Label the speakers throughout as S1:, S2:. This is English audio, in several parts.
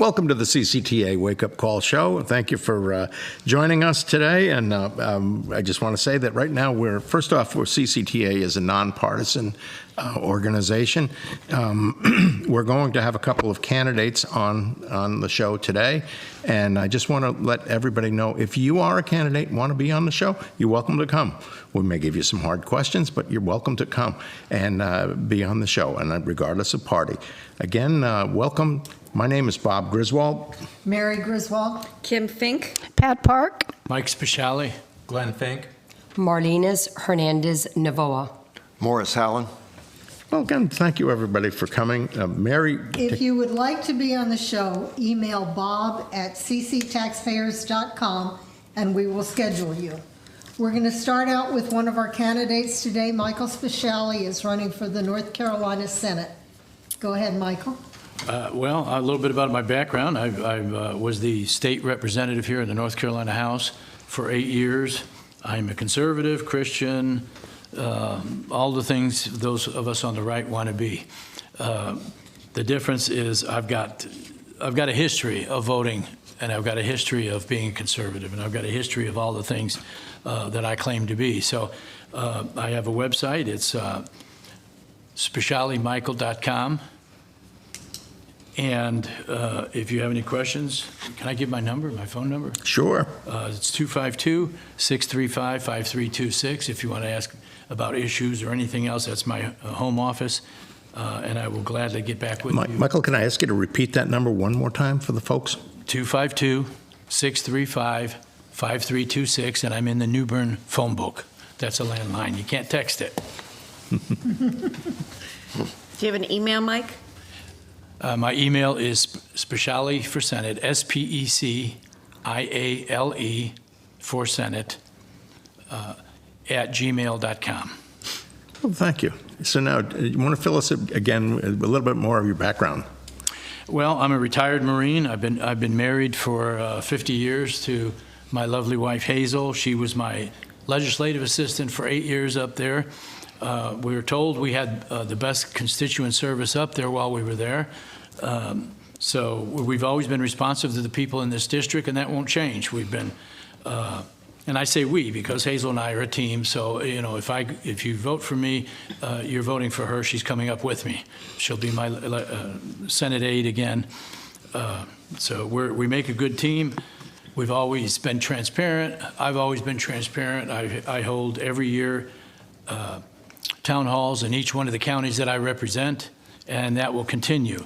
S1: Welcome to the CCTA Wake Up Call Show. Thank you for joining us today. And I just want to say that right now first off, CCTA is a nonpartisan organization. We're going to have a couple of candidates on the show today. And I just want to let everybody know, if you are a candidate and want to be on the show, you're welcome to come. We may give you some hard questions, but you're welcome to come and be on the show, and regardless of party. Again, welcome. My name is Bob Griswold.
S2: Mary Griswold.
S3: Kim Fink.
S4: Pat Park.
S5: Mike Speciale.
S6: Glenn Fink.
S4: Marlenis Hernandez Novoa.
S7: Morris Hallen.
S1: Well, again, thank you, everybody, for coming. Mary.
S2: If you would like to be on the show, email bob@cctaxpayers.com and we will schedule you. We're going to start out with one of our candidates today. Michael Speciale is running for the North Carolina Senate. Go ahead, Michael.
S5: Well, a little bit about my background. I was the state representative here in the North Carolina House for 8 years. I'm a conservative, Christian, all the things those of us on the right want to be. The difference is I've got a history of voting, and I've got a history of being conservative, and I've got a history of all the things that I claim to be. So I have a website. It's specialemichael.com. And if you have any questions, can I give my number, my phone number?
S1: Sure.
S5: It's 252-635-5326. If you want to ask about issues or anything else, that's my home office, and I will gladly get back with you.
S1: Michael, can I ask you to repeat that number one more time for the folks?
S5: 252-635-5326, and I'm in the Newbern phone book. That's a landline. You can't text it.
S3: Do you have an email, Mike?
S5: My email is Speciale for Senate, SPECIALE for Senate, @gmail.com.
S1: Well, thank you. So now, you want to fill us again a little bit more of your background?
S5: Well, I'm a retired Marine. I've been married for 50 years to my lovely wife Hazel. She was my legislative assistant for 8 years up there. We were told we had the best constituent service up there while we were there. So we've always been responsive to the people in this district, and that won't change. We've been, and I say we because Hazel and I are a team. So if you vote for me, you're voting for her. She's coming up with me. She'll be my Senate aide again. So we make a good team. We've always been transparent. I've always been transparent. I hold every year town halls in each one of the counties that I represent, and that will continue.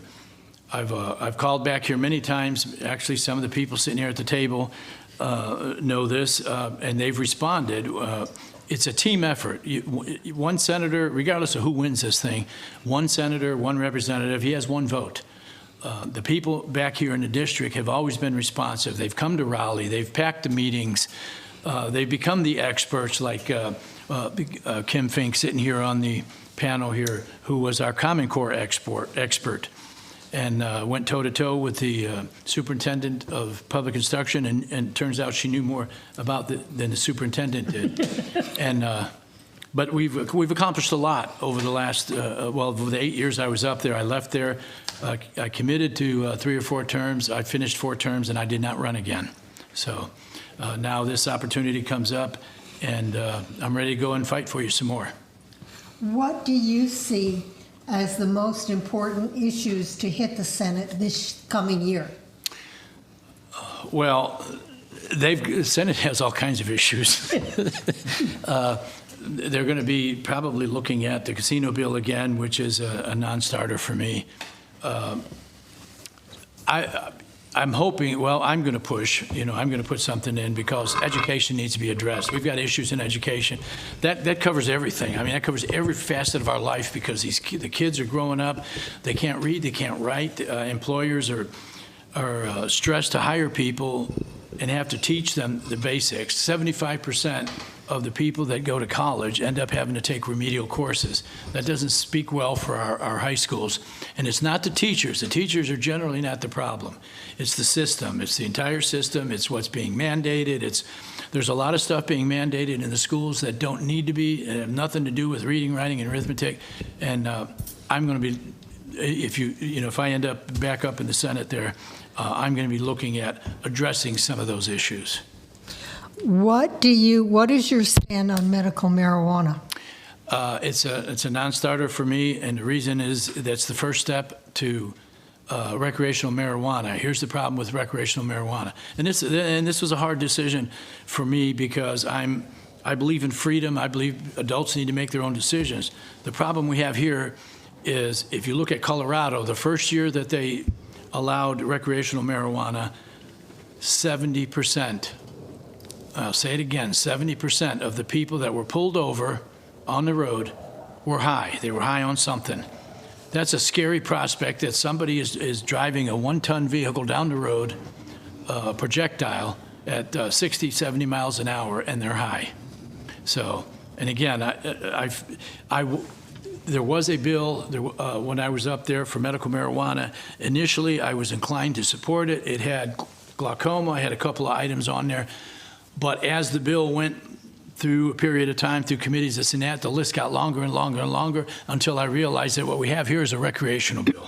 S5: I've called back here many times. Actually, some of the people sitting here at the table know this, and they've responded. It's a team effort. One senator, regardless of who wins this thing, one senator, one representative, he has one vote. The people back here in the district have always been responsive. They've come to Raleigh. They've packed the meetings. They've become the experts, like Kim Fink sitting here on the panel here, who was our Common Core expert, and went toe-to-toe with the superintendent of public instruction, and turns out she knew more about than the superintendent did. But we've accomplished a lot over the last, over the 8 years I was up there. I left there. I committed to 3 or 4 terms. I finished 4 terms, and I did not run again. So now this opportunity comes up, and I'm ready to go and fight for you some more.
S2: What do you see as the most important issues to hit the Senate this coming year?
S5: Well, the Senate has all kinds of issues. They're going to be probably looking at the casino bill again, which is a non-starter for me. I'm hoping, I'm going to push, I'm going to put something in because education needs to be addressed. We've got issues in education. That covers everything. I mean, that covers every facet of our life because the kids are growing up. They can't read, they can't write. Employers are stressed to hire people and have to teach them the basics. 75% of the people that go to college end up having to take remedial courses. That doesn't speak well for our high schools. And it's not the teachers. The teachers are generally not the problem. It's the system. It's the entire system. It's what's being mandated. There's a lot of stuff being mandated in the schools that don't need to be, and have nothing to do with reading, writing, and arithmetic. And I'm going to be, if I end up back up in the Senate there, I'm going to be looking at addressing some of those issues.
S2: What is your stand on medical marijuana?
S5: It's a non-starter for me, and the reason is that's the first step to recreational marijuana. Here's the problem with recreational marijuana, and this was a hard decision for me because I believe in freedom. I believe adults need to make their own decisions. The problem we have here is if you look at Colorado, the first year that they allowed recreational marijuana, 70%, I'll say it again, 70% of the people that were pulled over on the road were high. They were high on something. That's a scary prospect that somebody is driving a one-ton vehicle down the road, projectile, at 60, 70 miles an hour, and they're high. So, and again, there was a bill when I was up there for medical marijuana. Initially, I was inclined to support it. It had glaucoma. I had a couple of items on there. But as the bill went through a period of time, through committees, this and that, the list got longer and longer and longer until I realized that what we have here is a recreational bill.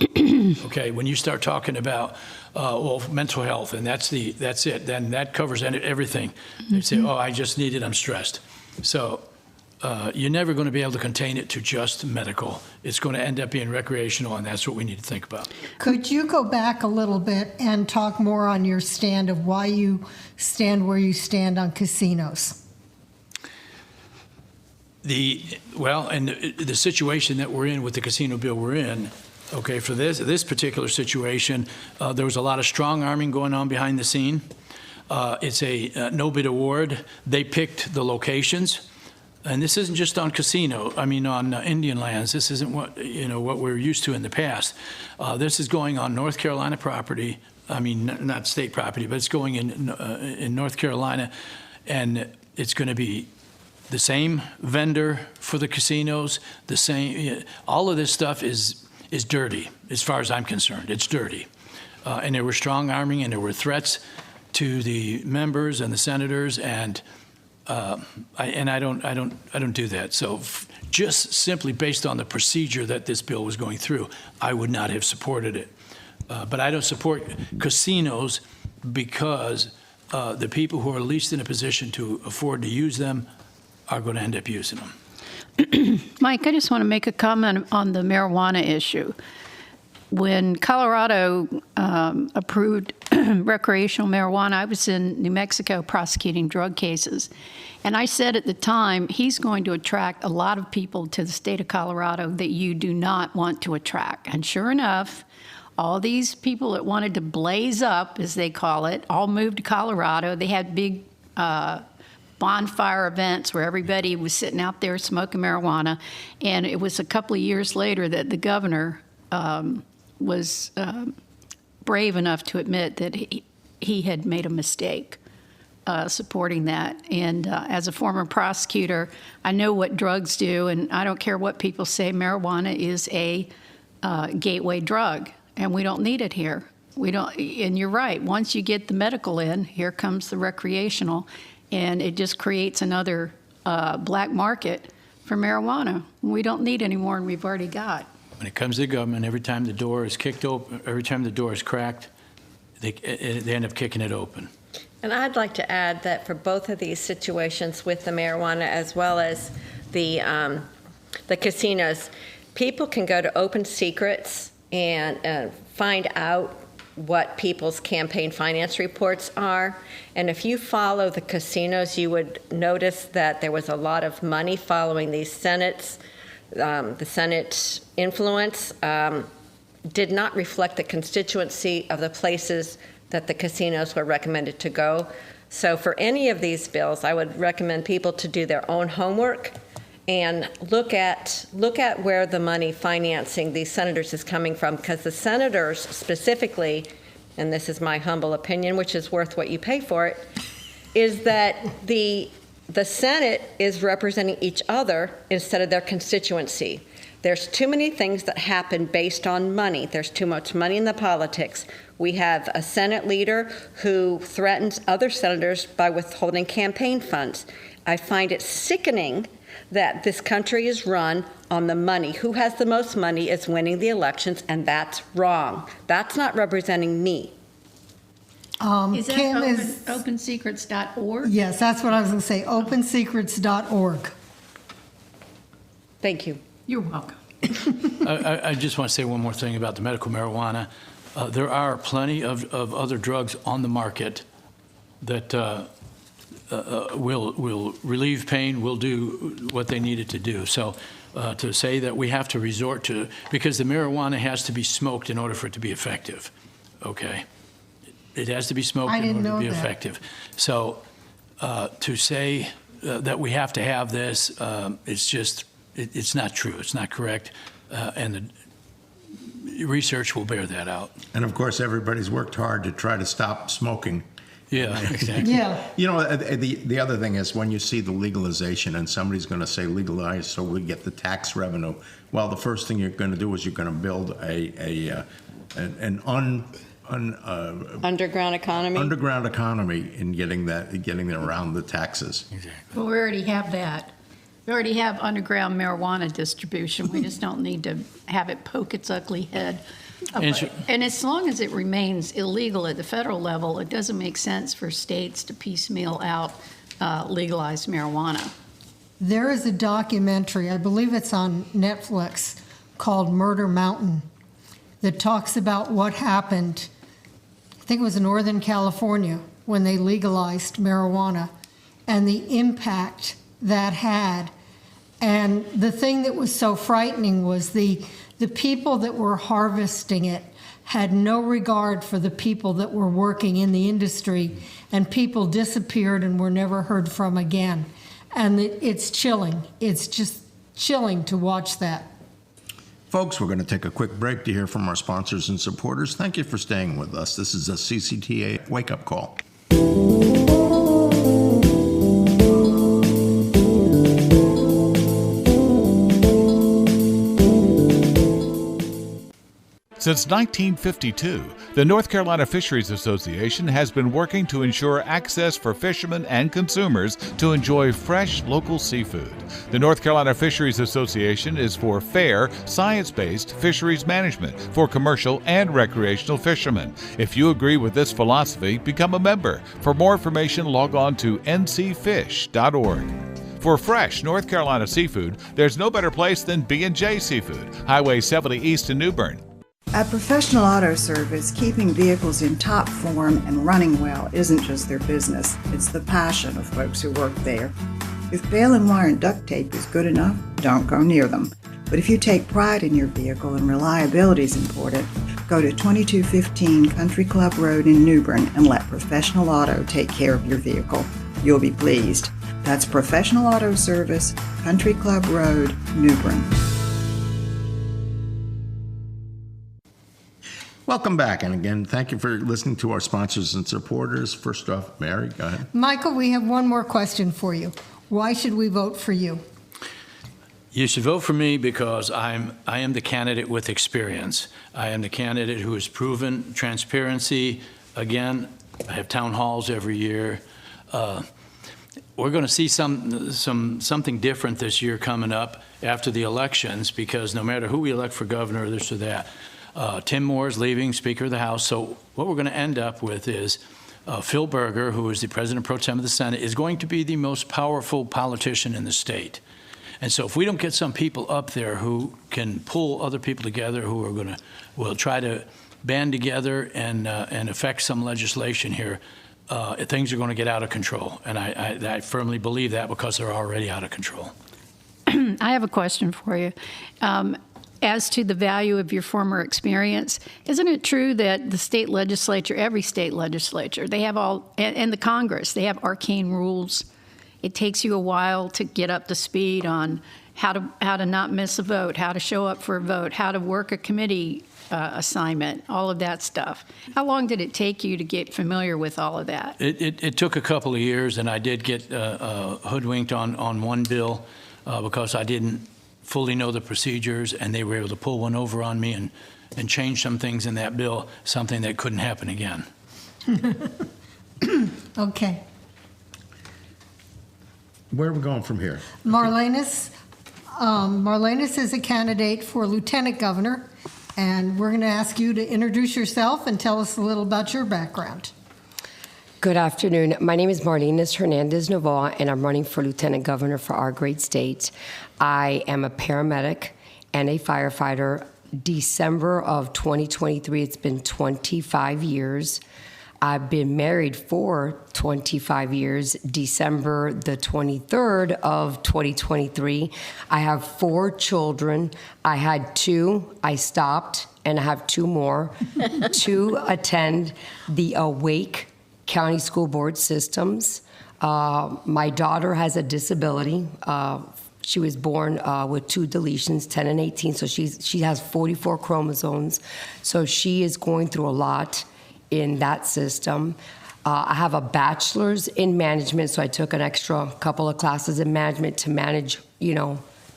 S5: Okay, when you start talking about, mental health, and that's it, then that covers everything. They say, oh, I just need it, I'm stressed. So you're never going to be able to contain it to just medical. It's going to end up being recreational, and that's what we need to think about.
S2: Could you go back a little bit and talk more on your stand of why you stand where you stand on casinos? The situation that we're in with the casino bill we're in, okay, for this particular situation, there was a lot of strong arming going on behind the scene. It's a no-bid award. They picked the locations. And this isn't just on on Indian lands. This isn't what we're used to in the past. This is going on North Carolina property. Not state property, but it's going in North Carolina, and it's going to be the same vendor for the casinos. The same. All of this stuff is dirty, as far as I'm concerned. It's dirty, and there were strong arming, and there were threats to the members and the senators, and. I don't do that. So just simply based on the procedure that this bill was going through, I would not have supported it. But I don't support casinos because the people who are least in a position to afford to use them are going to end up using them.
S6: Mike, I just want to make a comment on the marijuana issue. When Colorado approved recreational marijuana, I was in New Mexico prosecuting drug cases. And I said at the time, he's going to attract a lot of people to the state of Colorado that you do not want to attract. And sure enough, all these people that wanted to blaze up, as they call it, all moved to Colorado. They had big bonfire events where everybody was sitting out there smoking marijuana. And it was a couple of years later that the governor was brave enough to admit that he had made a mistake supporting that. And as a former prosecutor, I know what drugs do, and I don't care what people say. Marijuana is a gateway drug, and we don't need it here. We don't. And you're right. Once you get the medical in, here comes the recreational, and it just creates another black market for marijuana. We don't need any more than we've already got.
S5: When it comes to the government, every time the door is kicked open, every time the door is cracked, they end up kicking it open.
S3: And I'd like to add that for both of these situations with the marijuana as well as the casinos, people can go to Open Secrets and find out what people's campaign finance reports are. And if you follow the casinos, you would notice that there was a lot of money following these Senates. The Senate influence did not reflect the constituency of the places that the casinos were recommended to go. So for any of these bills, I would recommend people to do their own homework and look at where the money financing these senators is coming from, because the senators specifically, and this is my humble opinion, which is worth what you pay for it, is that the Senate is representing each other instead of their constituency. There's too many things that happen based on money. There's too much money in the politics. We have a Senate leader who threatens other senators by withholding campaign funds. I find it sickening that this country is run on the money. Who has the most money is winning the elections, and that's wrong. That's not representing me.
S6: Is that
S4: Kim
S6: opensecrets.org?
S4: yes, that's what I was going to say, opensecrets.org.
S3: Thank you.
S6: You're welcome.
S5: I just want to say one more thing about the medical marijuana. There are plenty of other drugs on the market that will relieve pain, will do what they need it to do. So to say that we have to resort to, because the marijuana has to be smoked in order for it to be effective, okay? It has to be smoked in order to be effective. So to say that we have to have this, it's just, it's not true. It's not correct. And the research will bear that out.
S1: And of course, everybody's worked hard to try to stop smoking.
S5: Yeah, exactly.
S4: Yeah.
S1: You know, the other thing is when you see the legalization and somebody's going to say legalize so we get the tax revenue, well, the first thing you're going to do is you're going to build an
S3: Underground economy?
S1: underground economy in getting around the taxes.
S6: Well, we already have that. We already have underground marijuana distribution. We just don't need to have it poke its ugly head. And as long as it remains illegal at the federal level, it doesn't make sense for states to piecemeal out legalized marijuana.
S4: There is a documentary, I believe it's on Netflix, called Murder Mountain, that talks about what happened, I think it was in Northern California, when they legalized marijuana, and the impact that had. And the thing that was so frightening was the people that were harvesting it had no regard for the people that were working in the industry, and people disappeared and were never heard from again. And it's chilling. It's just chilling to watch that.
S1: Folks, we're going to take a quick break to hear from our sponsors and supporters. Thank you for staying with us. This is a CCTA wake-up call.
S7: Since 1952, the North Carolina Fisheries Association has been working to ensure access for fishermen and consumers to enjoy fresh local seafood. The North Carolina Fisheries Association is for fair, science-based fisheries management for commercial and recreational fishermen. If you agree with this philosophy, become a member. For more information, log on to ncfish.org. For fresh North Carolina seafood, there's no better place than B&J Seafood, Highway 70 East in New Bern.
S8: At Professional Auto Service, keeping vehicles in top form and running well isn't just their business, it's the passion of folks who work there. If baling and wire and duct tape is good enough, don't go near them. But if you take pride in your vehicle and reliability is important, go to 2215 Country Club Road in New Bern and let Professional Auto take care of your vehicle. You'll be pleased. That's Professional Auto Service, Country Club Road, New Bern.
S1: Welcome back, and again, thank you for listening to our sponsors and supporters. First off, Mary, go ahead.
S4: Michael, we have one more question for you. Why should we vote for you?
S5: You should vote for me because I am the candidate with experience. I am the candidate who has proven transparency. Again, I have town halls every year. We're going to see something different this year coming up after the elections, because no matter who we elect for governor, or this or that, Tim Moore is leaving, Speaker of the House. So what we're going to end up with is Phil Berger, who is the President Pro Tem of the Senate, is going to be the most powerful politician in the state. And so if we don't get some people up there who can pull other people together, who are will try to band together and affect some legislation here, things are going to get out of control. And I firmly believe that, because they're already out of control.
S6: I have a question for you. As to the value of your former experience, isn't it true that the state legislature, every state legislature, they have all, and the Congress, they have arcane rules? It takes you a while to get up to speed on how to not miss a vote, how to show up for a vote, how to work a committee assignment, all of that stuff. How long did it take you to get familiar with all of that?
S5: It took a couple of years, and I did get hoodwinked on one bill because I didn't fully know the procedures, and they were able to pull one over on me and change some things in that bill, something that couldn't happen again.
S4: Okay.
S1: Where are we going from here?
S4: Marlenis. Marlenis is a candidate for Lieutenant Governor, and we're going to ask you to introduce yourself and tell us a little about your background.
S9: Good afternoon. My name is Marlenis Hernandez Novoa, and I'm running for Lieutenant Governor for our great state. I am a paramedic and a firefighter. December of 2023, it's been 25 years. I've been married for 25 years. December the 23rd of 2023, I have 4 children. I had 2, I stopped, and I have 2 more to attend the WAKE County School Board systems. My daughter has a disability. She was born with 2 deletions, 10 and 18, so she has 44 chromosomes. So she is going through a lot in that system. I have a bachelor's in management, so I took an extra couple of classes in management to manage,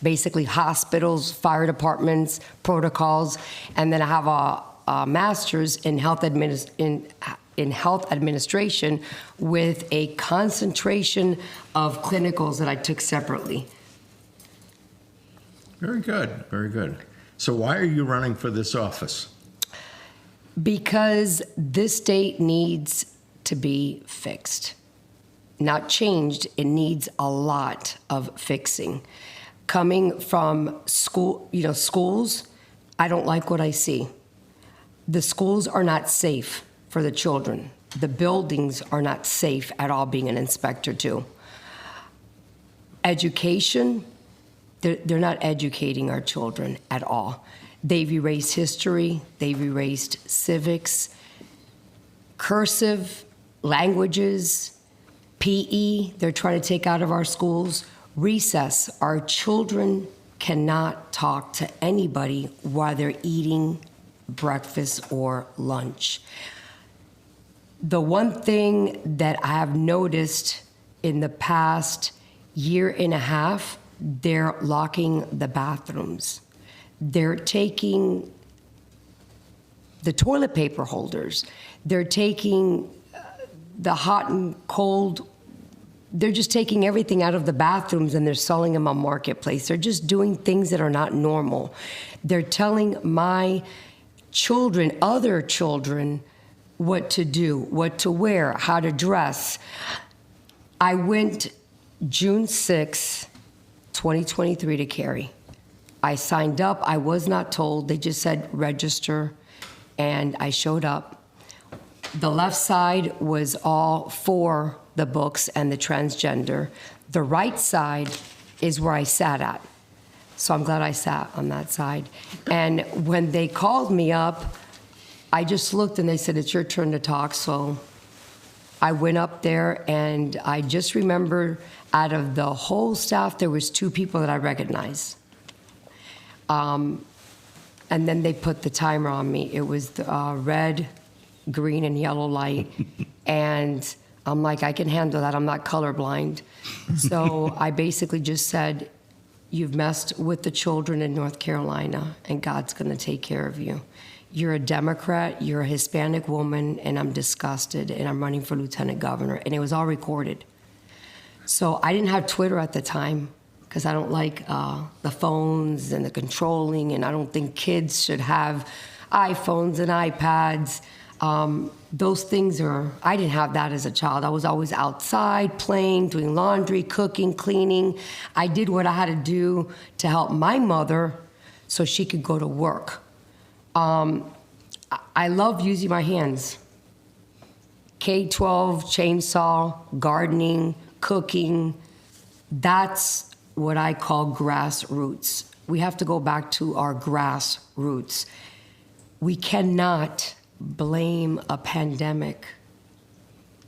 S9: basically hospitals, fire departments, protocols, and then I have a master's in health administration with a concentration of clinicals that I took separately.
S1: Very good, very good. So why are you running for this office?
S9: Because this state needs to be fixed. Not changed, it needs a lot of fixing. Coming from schools, I don't like what I see. The schools are not safe for the children. The buildings are not safe at all, being an inspector too. Education, they're not educating our children at all. They've erased history, they've erased civics, cursive, languages, PE, they're trying to take out of our schools. Recess, our children cannot talk to anybody while they're eating breakfast or lunch. The one thing that I have noticed in the past year and a half, they're locking the bathrooms. They're taking the toilet paper holders. They're taking the hot and cold. They're just taking everything out of the bathrooms and they're selling them on Marketplace. They're just doing things that are not normal. They're telling my children, other children, what to do, what to wear, how to dress. I went June 6, 2023 to Cary. I signed up. I was not told. They just said register, and I showed up. The left side was all for the books and the transgender. The right side is where I sat at. So I'm glad I sat on that side. And when they called me up, I just looked and they said, it's your turn to talk. So I went up there and I just remember out of the whole staff, there was 2 people that I recognized. And then they put the timer on me. It was the red, green, and yellow light. And I'm like, I can handle that. I'm not colorblind. So I basically just said, you've messed with the children in North Carolina, and God's going to take care of you. You're a Democrat, you're a Hispanic woman, and I'm disgusted, and I'm running for Lieutenant Governor. And it was all recorded. So I didn't have Twitter at the time, because I don't like the phones and the controlling, and I don't think kids should have iPhones and iPads. Those things I didn't have that as a child. I was always outside, playing, doing laundry, cooking, cleaning. I did what I had to do to help my mother so she could go to work. I love using my hands. K-12, chainsaw, gardening, cooking. That's what I call grassroots. We have to go back to our grassroots. We cannot blame a pandemic.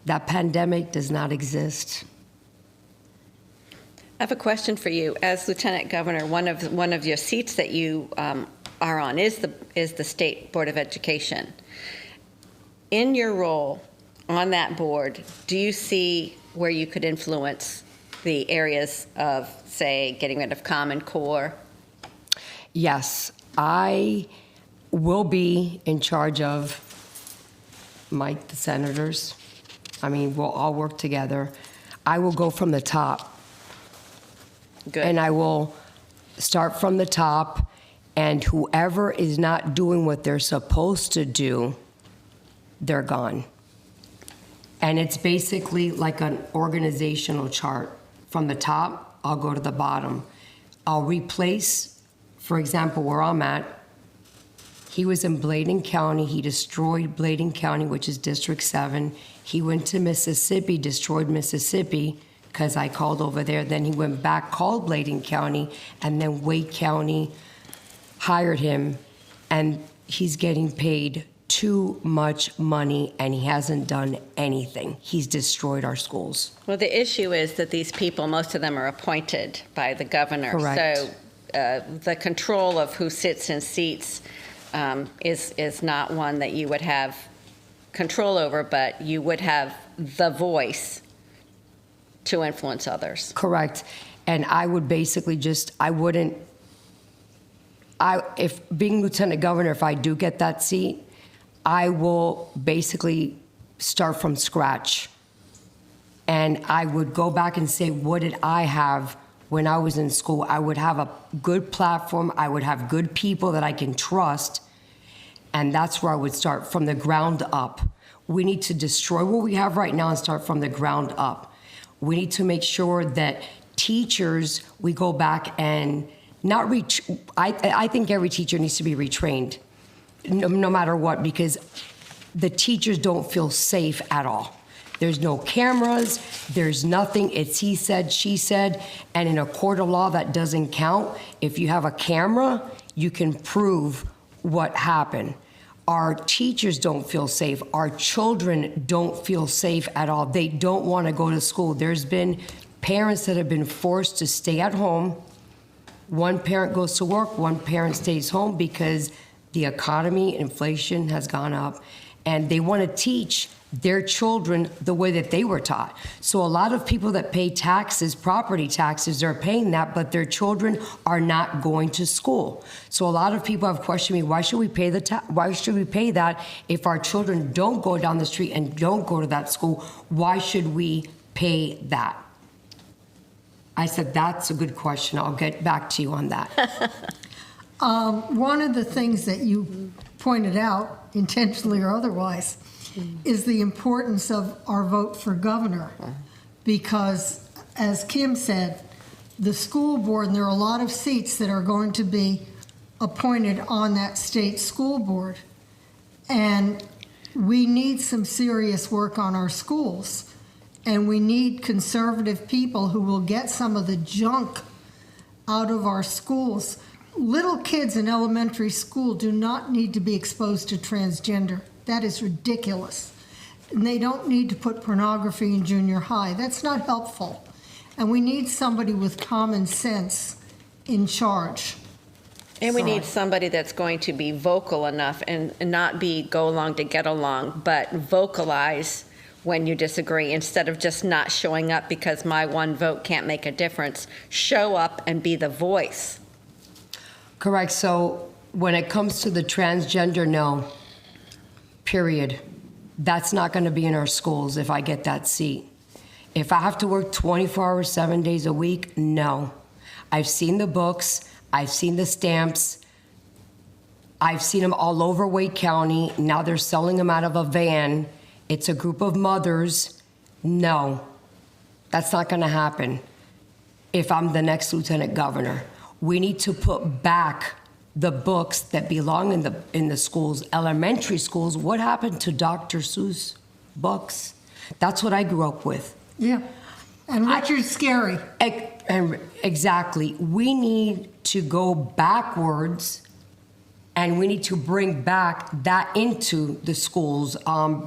S9: That pandemic does not exist.
S3: I have a question for you. As Lieutenant Governor, one of your seats that you are on is the State Board of Education. In your role on that board, do you see where you could influence the areas of, say, getting rid of Common Core?
S9: Yes, I will be in charge of the senators. I mean, we'll all work together. I will go from the top.
S3: Good.
S9: And I will start from the top, and whoever is not doing what they're supposed to do, they're gone. And it's basically like an organizational chart. From the top, I'll go to the bottom. I'll replace, for example, where I'm at. He was in Bladen County. He destroyed Bladen County, which is District 7. He went to Mississippi, destroyed Mississippi, because I called over there. Then he went back, called Bladen County, and then Wake County hired him, and he's getting paid too much money, and he hasn't done anything. He's destroyed our schools.
S3: Well, the issue is that these people, most of them are appointed by the governor.
S9: Correct.
S3: So the control of who sits in seats is not one that you would have control over, but you would have the voice to influence others.
S9: Correct. And I would basically if being lieutenant governor, if I do get that seat, I will basically start from scratch. And I would go back and say, what did I have when I was in school? I would have a good platform. I would have good people that I can trust. And that's where I would start from the ground up. We need to destroy what we have right now and start from the ground up. We need to make sure that teachers, we go back and not I think every teacher needs to be retrained, no matter what, because the teachers don't feel safe at all. There's no cameras, there's nothing. It's he said, she said, and in a court of law that doesn't count. If you have a camera, you can prove what happened. Our teachers don't feel safe. Our children don't feel safe at all. They don't want to go to school. There's been parents that have been forced to stay at home. One parent goes to work, one parent stays home because the economy, inflation has gone up, and they want to teach their children the way that they were taught. So a lot of people that pay taxes, property taxes, they're paying that, but their children are not going to school. So a lot of people have questioned me, why should we pay that if our children don't go down the street and don't go to that school? Why should we pay that? I said, that's a good question. I'll get back to you on that.
S4: One of the things that you pointed out, intentionally or otherwise, is the importance of our vote for governor. Because, as Kim said, the school board, and there are a lot of seats that are going to be appointed on that state school board. And we need some serious work on our schools. And we need conservative people who will get some of the junk out of our schools. Little kids in elementary school do not need to be exposed to transgender. That is ridiculous. And they don't need to put pornography in junior high. That's not helpful. And we need somebody with common sense in charge.
S3: And we need somebody that's going to be vocal enough and not be go along to get along, but vocalize when you disagree, instead of just not showing up because my one vote can't make a difference. Show up and be the voice.
S9: Correct. So when it comes to the transgender, no, period. That's not going to be in our schools if I get that seat. If I have to work 24 hours, 7 days a week, no. I've seen the books. I've seen the stamps. I've seen them all over Wake County. Now they're selling them out of a van. It's a group of mothers. No, that's not going to happen if I'm the next lieutenant governor. We need to put back the books that belong in the schools, elementary schools. What happened to Dr. Seuss books? That's what I grew up with.
S4: Yeah, and Richard's scary.
S9: And exactly. We need to go backwards. And we need to bring back that into the schools.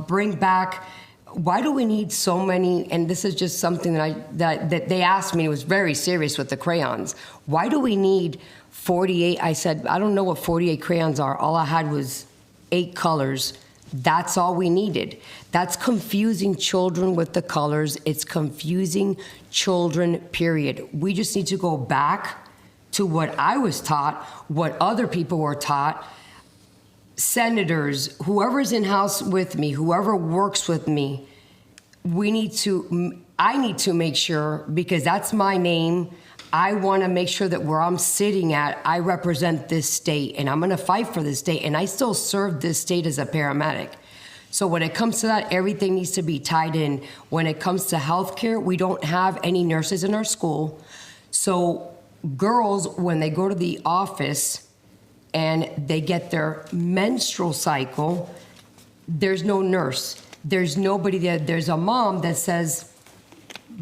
S9: Bring back. Why do we need so many? And this is just something that they asked me. It was very serious with the crayons. Why do we need 48? I said, I don't know what 48 crayons are. All I had was 8 colors. That's all we needed. That's confusing children with the colors. It's confusing children, period. We just need to go back to what I was taught, what other people were taught. Senators, whoever's in house with me, whoever works with me, I need to make sure, because that's my name, I want to make sure that where I'm sitting at, I represent this state, and I'm going to fight for this state, and I still serve this state as a paramedic. So when it comes to that, everything needs to be tied in. When it comes to healthcare, we don't have any nurses in our school. So girls, when they go to the office and they get their menstrual cycle, there's no nurse. There's nobody there. There's a mom that says,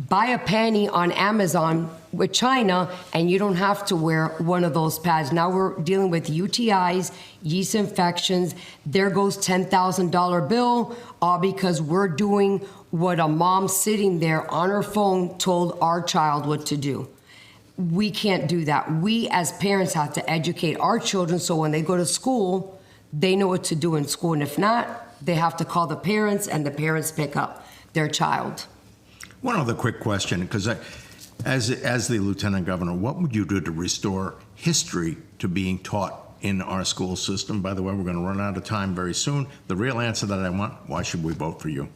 S9: buy a panty on Amazon with China, and you don't have to wear one of those pads. Now we're dealing with UTIs, yeast infections. There goes $10,000 bill, all because we're doing what a mom sitting there on her phone told our child what to do. We can't do that. We as parents have to educate our children so when they go to school, they know what to do in school. And if not, they have to call the parents, and the parents pick up their child.
S1: One other quick question, because as the Lieutenant Governor, what would you do to restore history to being taught in our school system? By the way, we're going to run out of time very soon. The real answer that I want, why should we vote for you?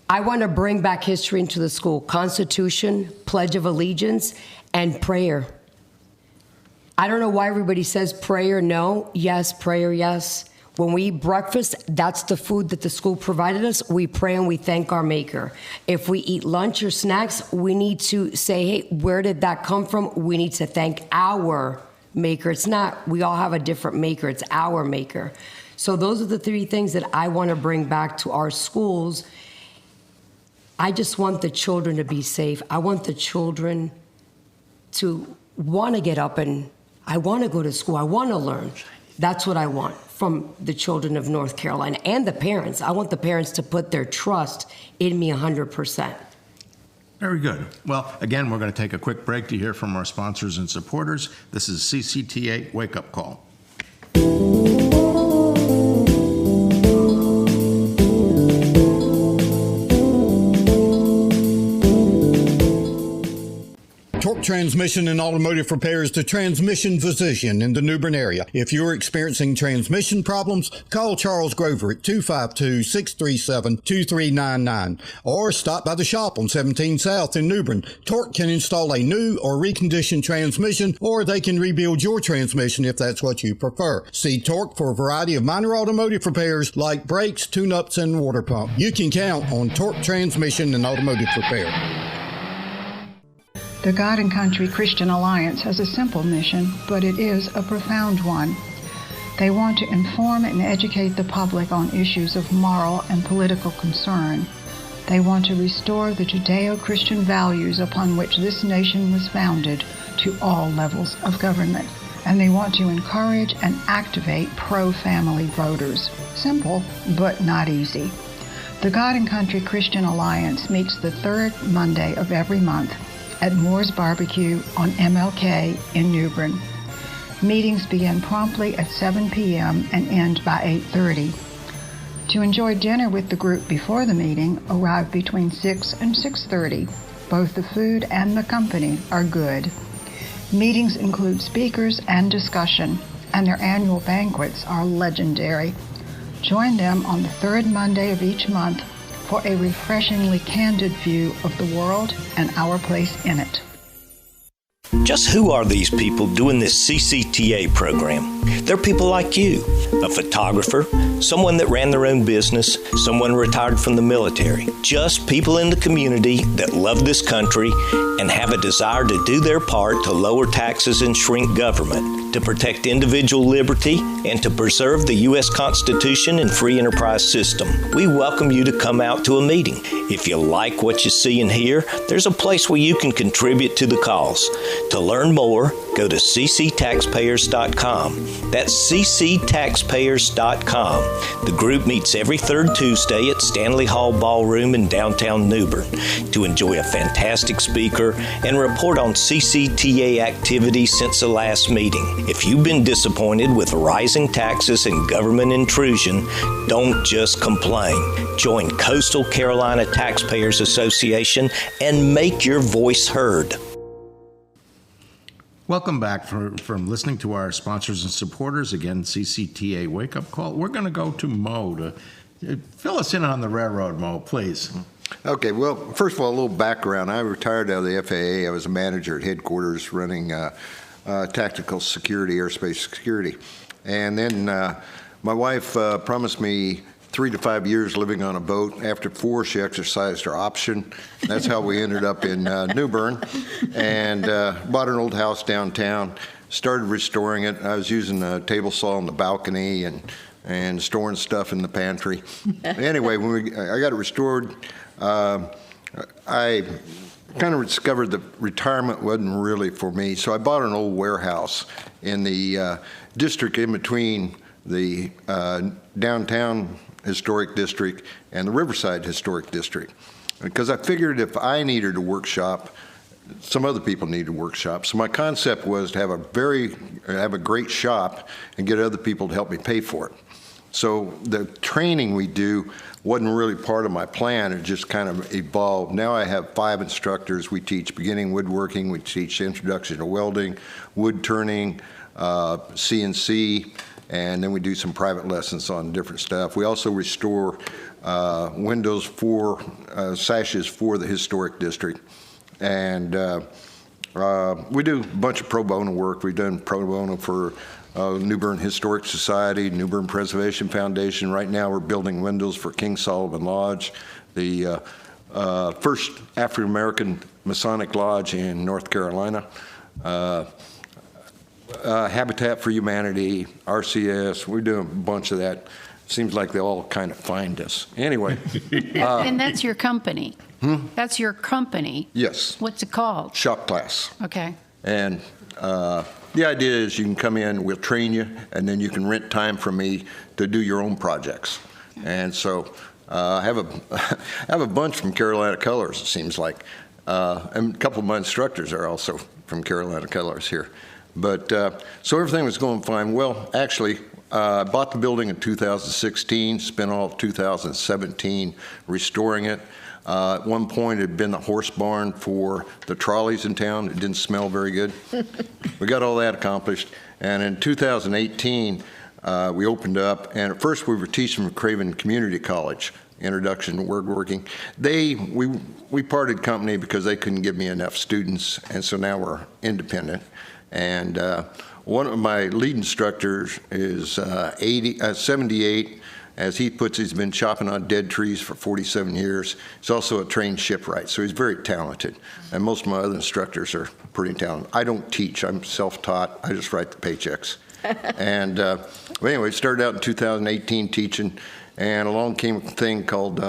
S9: I want to bring back history into the school. Constitution, Pledge of Allegiance, and prayer. I don't know why everybody says prayer no. Yes, prayer yes. When we eat breakfast, that's the food that the school provided us. We pray and we thank our Maker. If we eat lunch or snacks, we need to say, hey, where did that come from? We need to thank our Maker. It's not, we all have a different Maker. It's our Maker. So those are the three things that I want to bring back to our schools. I just want the children to be safe. I want the children to want to get up and I want to go to school. I want to learn. That's what I want from the children of North Carolina and the parents. I want the parents to put their trust in me 100%.
S1: Very good. Well, again, we're going to take a quick break to hear from our sponsors and supporters. This is CCTA Wake Up Call.
S10: Torque Transmission and Automotive Repair is the transmission physician in the New Bern area. If you're experiencing transmission problems, call Charles Grover at 252-637-2399 or stop by the shop on 17 South in New Bern. Torque can install a new or reconditioned transmission, or they can rebuild your transmission if that's what you prefer. See Torque for a variety of minor automotive repairs like brakes, tune-ups, and water pump. You can count on Torque Transmission and Automotive Repair.
S11: The God and Country Christian Alliance has a simple mission, but it is a profound one. They want to inform and educate the public on issues of moral and political concern. They want to restore the Judeo-Christian values upon which this nation was founded to all levels of government. And they want to encourage and activate pro-family voters. Simple, but not easy. The God and Country Christian Alliance meets the third Monday of every month at Moore's Barbecue on MLK in New Bern. Meetings begin promptly at 7 p.m. and end by 8:30. To enjoy dinner with the group before the meeting, arrive between 6 and 6:30. Both the food and the company are good. Meetings include speakers and discussion, and their annual banquets are legendary. Join them on the third Monday of each month for a refreshingly candid view of the world and our place in it.
S12: Just who are these people doing this CCTA program? They're people like you, a photographer, someone that ran their own business, someone retired from the military. Just people in the community that love this country and have a desire to do their part to lower taxes and shrink government, to protect individual liberty, and to preserve the U.S. Constitution and free enterprise system. We welcome you to come out to a meeting. If you like what you see and hear, there's a place where you can contribute to the cause. To learn more, go to cctaxpayers.com. That's cctaxpayers.com. The group meets every third Tuesday at Stanley Hall Ballroom in downtown New Bern to enjoy a fantastic speaker and report on CCTA activities since the last meeting. If you've been disappointed with rising taxes and government intrusion, don't just complain. Join Coastal Carolina Taxpayers Association and make your voice heard.
S1: Welcome back from listening to our sponsors and supporters. Again, CCTA Wake Up Call. We're going to go to Mo to fill us in on the railroad, Mo, please.
S13: Okay, well, first of all, a little background. I retired out of the FAA. I was a manager at headquarters running tactical security, airspace security. And then my wife promised me 3 to 5 years living on a boat. After 4, she exercised her option. That's how we ended up in New Bern, and bought an old house downtown, started restoring it. I was using a table saw on the balcony and storing stuff in the pantry. Anyway, when I got it restored, I kind of discovered that retirement wasn't really for me, so I bought an old warehouse in the district in between the downtown historic district and the Riverside Historic District, because I figured if I needed a workshop, some other people needed a workshop. So my concept was to have a great shop and get other people to help me pay for it. So the training we do wasn't really part of my plan. It just kind of evolved. Now I have 5 instructors. We teach beginning woodworking. We teach introduction to welding, wood turning, CNC, and then we do some private lessons on different stuff. We also restore windows for sashes for the historic district. And we do a bunch of pro bono work. We've done pro bono for New Bern Historic Society, New Bern Preservation Foundation. Right now we're building windows for King Solomon Lodge, the first African-American Masonic Lodge in North Carolina. Habitat for Humanity, RCS, we're doing a bunch of that. Seems like they all kind of find us. Anyway.
S6: And that's your company? That's your company?
S13: Yes.
S6: What's it called?
S13: Shop Class.
S6: Okay.
S13: And the idea is you can come in, we'll train you, and then you can rent time from me to do your own projects. And so I have a bunch from Carolina Colors, it seems like. And a couple of my instructors are also from Carolina Colors here. But so everything was going fine. Well, actually, I bought the building in 2016, spent all of 2017 restoring it. At one point, it had been a horse barn for the trolleys in town. It didn't smell very good. We got all that accomplished. And in 2018, we opened up. And at first, we were teaching at Craven Community College, Introduction to Woodworking. We parted company because they couldn't give me enough students. And so now we're independent. And one of my lead instructors is 78. As he puts, he's been chopping on dead trees for 47 years. He's also a trained shipwright, so he's very talented. And most of my other instructors are pretty talented. I don't teach. I'm self-taught. I just write the paychecks. And well, anyway, started out in 2018 teaching, and along came a thing called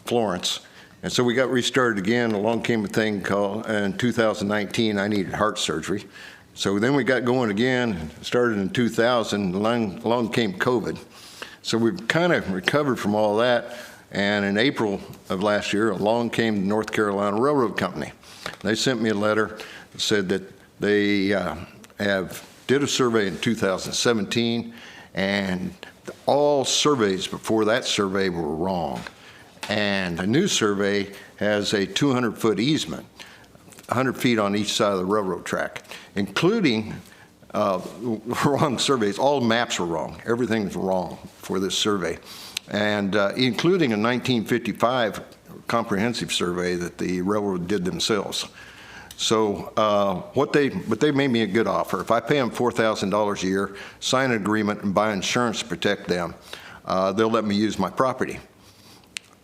S13: Florence. And so we got restarted again. Along came a thing called, in 2019, I needed heart surgery. So then we got going again, started in 2000, along came COVID. So we've kind of recovered from all that, and in April of last year, along came the North Carolina Railroad Company. They sent me a letter that said that they did a survey in 2017, and all surveys before that survey were wrong. And a new survey has a 200-foot easement, 100 feet on each side of the railroad track, including wrong surveys. All maps were wrong. Everything's wrong for this survey, and including a 1955 comprehensive survey that the railroad did themselves. So but they made me a good offer. If I pay them $4,000 a year, sign an agreement, and buy insurance to protect them, they'll let me use my property.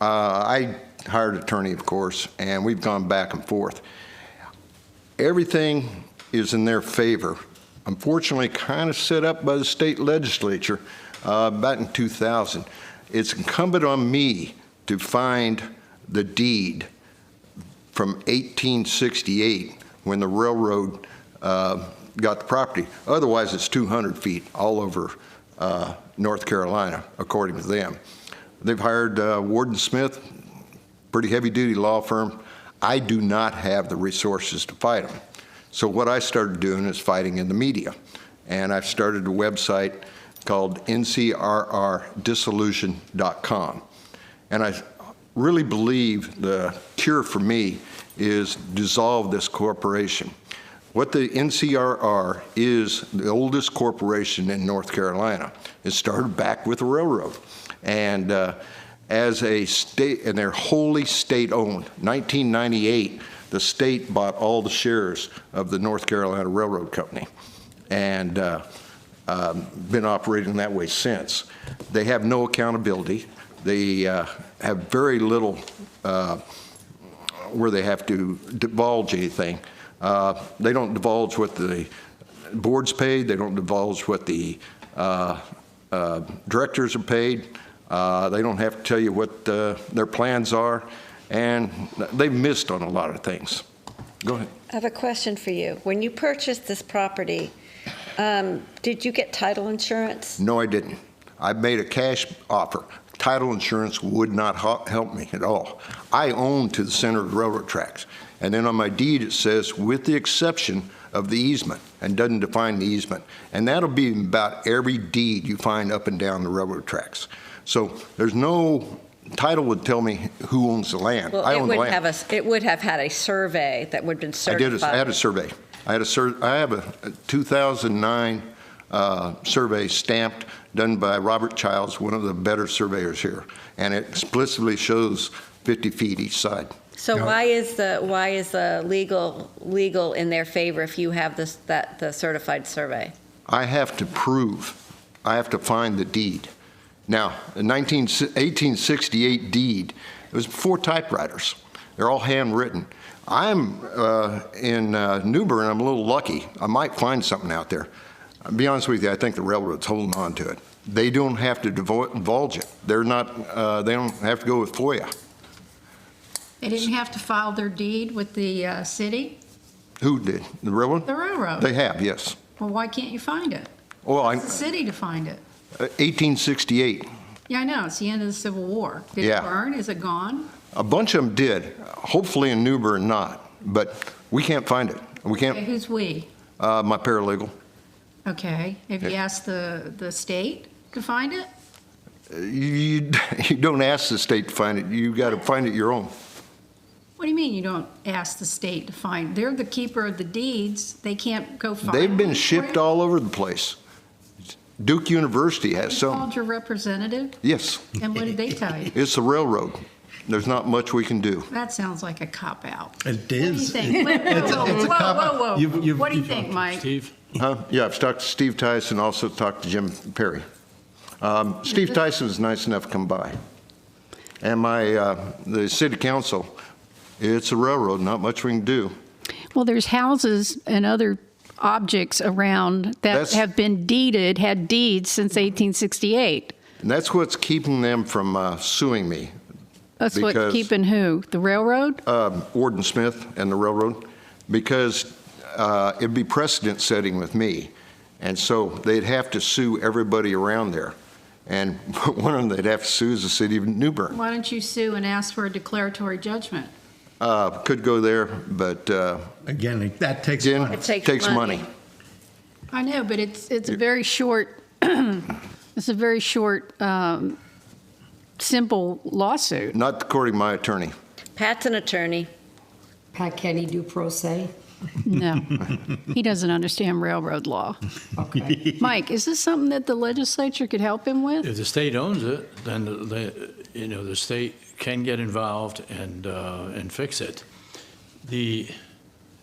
S13: I hired an attorney, of course, and we've gone back and forth. Everything is in their favor. Unfortunately, kind of set up by the state legislature back in 2000. It's incumbent on me to find the deed from 1868 when the railroad got the property. Otherwise, it's 200 feet all over North Carolina, according to them. They've hired Warden Smith, pretty heavy-duty law firm. I do not have the resources to fight them. So what I started doing is fighting in the media. And I've started a website called ncrrdissolution.com. And I really believe the cure for me is dissolve this corporation. What the NCRR is, the oldest corporation in North Carolina. It started back with the railroad. And as a state, and they're wholly state-owned. 1998, the state bought all the shares of the North Carolina Railroad Company, and been operating that way since. They have no accountability. They have very little where they have to divulge anything. They don't divulge what the board's paid. They don't divulge what the directors are paid. They don't have to tell you what their plans are, and they've missed on a lot of things. Go ahead.
S3: I have a question for you. When you purchased this property, did you get title insurance?
S13: No, I didn't. I made a cash offer. Title insurance would not help me at all. I own to the center of the railroad tracks. And then on my deed it says, with the exception of the easement, and doesn't define the easement. And that'll be about every deed you find up and down the railroad tracks. So there's no, title would tell me who owns the land.
S3: Well,
S13: I own the land.
S3: it would have had a survey that would have been certified.
S13: I had a survey. I have a 2009 survey stamped, done by Robert Childs, one of the better surveyors here, and it explicitly shows 50 feet each side.
S3: So why is the legal in their favor if you have the certified survey?
S13: I have to find the deed. Now, the 1868 deed, it was 4 typewriters. They're all handwritten. I'm in New Bern. I'm a little lucky. I might find something out there. I'll be honest with you, I think the railroad's holding on to it. They don't have to divulge it. They're not, they don't have to go with FOIA.
S6: They didn't have to file their deed with the city?
S13: Who did? The railroad?
S6: The railroad.
S13: They have, yes.
S6: Well, why can't you find it?
S13: Well,
S6: It's the city to find it.
S13: 1868.
S6: Yeah, I know. It's the end of the Civil War. Did
S13: Yeah.
S6: it burn? Is it gone?
S13: A bunch of them did. Hopefully in New Bern not, but we can't find it. We can't.
S6: Okay, who's we?
S13: My paralegal.
S6: Okay. Have you asked the state to find it?
S13: You don't ask the state to find it. You got to find it your own.
S6: What do you mean you don't ask the state to find? They're the keeper of the deeds. They can't go find
S13: They've been
S6: them
S13: shipped
S6: for you?
S13: all over the place. Duke University has
S6: You
S13: some.
S6: called your representative?
S13: Yes.
S6: And what did they tell you?
S13: It's the railroad. There's not much we can do.
S6: That sounds like a cop-out.
S1: It
S6: What do you
S1: is.
S6: think? Wait,
S1: It's a
S6: whoa,
S1: cop-out.
S6: whoa. What do you think, Mike?
S2: Steve?
S13: Yeah, I've talked to Steve Tyson, also talked to Jim Perry. Steve Tyson was nice enough to come by. And the city council, it's a railroad, not much we can do.
S6: Well, there's houses and other objects around that have been deeded, had deeds since 1868.
S13: And that's what's keeping them from suing me.
S6: That's what's keeping who? The railroad?
S13: Warden Smith and the railroad, because it'd be precedent setting with me. And so they'd have to sue everybody around there. And one of them they'd have to sue is the city of New Bern.
S6: Why don't you sue and ask for a declaratory judgment?
S13: Could go there, but
S1: Again, that takes
S13: again,
S1: money.
S3: It takes
S13: money.
S6: I know, but it's a very short, it's a very short, simple lawsuit.
S13: Not according to my attorney.
S3: Pat's an attorney.
S9: Pat Kenny do pro se?
S6: No, he doesn't understand railroad law.
S9: Okay.
S6: Mike, is this something that the legislature could help him with?
S2: If the state owns it, then the state can get involved and fix it.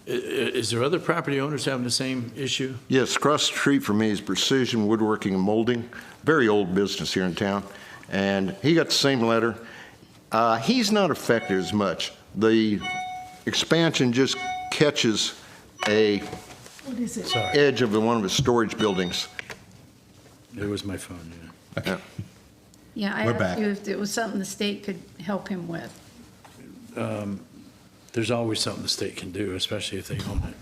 S2: Is there other property owners having the same issue?
S13: Yes, across the street from me is Precision Woodworking and Molding, very old business here in town, and he got the same letter. He's not affected as much. The expansion just catches a edge of one of his storage buildings.
S2: There was my phone, yeah.
S13: Yeah.
S6: Yeah, I
S1: We're
S6: asked
S1: back.
S6: you if it was something the state could help him with.
S2: There's always something the state can do, especially if they own it.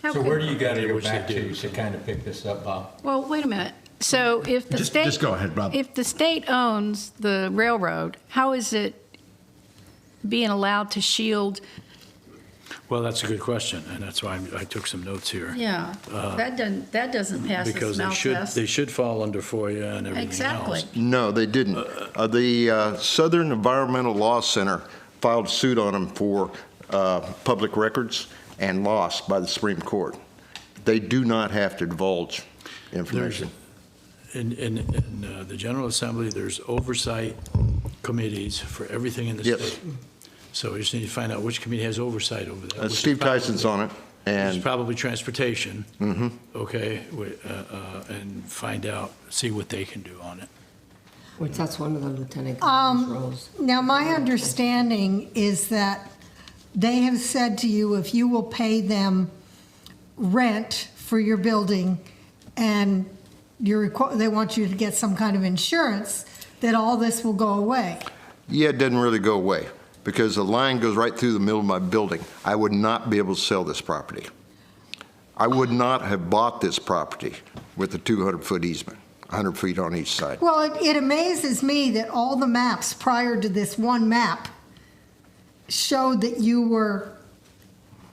S6: How
S5: So
S6: could-
S5: where do you got to go
S2: Which they
S5: back
S2: do,
S5: to kind of pick this up, Bob?
S6: Well, wait a minute. So if the
S1: Just-
S6: state.
S1: just go ahead, Bob.
S6: If the state owns the railroad, how is it being allowed to shield?
S2: Well, that's a good question, and that's why I took some notes here.
S6: Yeah, that doesn't pass the
S2: Because
S6: smell test.
S2: they should fall under FOIA and everything
S6: Exactly.
S2: else.
S13: No, they didn't. The Southern Environmental Law Center filed suit on them for public records and lost by the Supreme Court. They do not have to divulge information.
S2: In the General Assembly, there's oversight committees for everything in the
S13: Yes.
S2: state. So we just need to find out which committee has oversight over that. which is
S13: Steve Tyson's on it,
S2: It's
S13: and
S2: probably transportation,
S13: mhm.
S2: okay, and find out, see what they can do on it.
S9: Which that's one of the lieutenant governor's roles.
S4: Now, my understanding is that they have said to you, if you will pay them rent for your building and they want you to get some kind of insurance, that all this will go away.
S13: Yeah, it doesn't really go away because the line goes right through the middle of my building. I would not be able to sell this property. I would not have bought this property with a 200-foot easement, 100 feet on each side.
S4: Well, it amazes me that all the maps prior to this one map showed that you were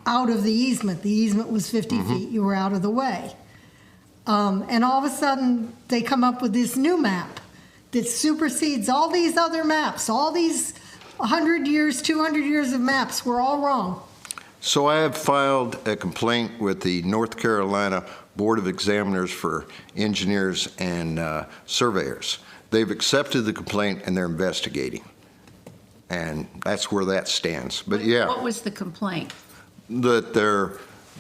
S4: out of the easement. The easement was 50 feet. You were out of the way. And all of a sudden, they come up with this new map that supersedes all these other maps. All these 100 years, 200 years of maps were all wrong.
S13: So I have filed a complaint with the North Carolina Board of Examiners for Engineers and Surveyors. They've accepted the complaint and they're investigating. And that's where that stands. But yeah.
S6: What was the complaint?
S13: That their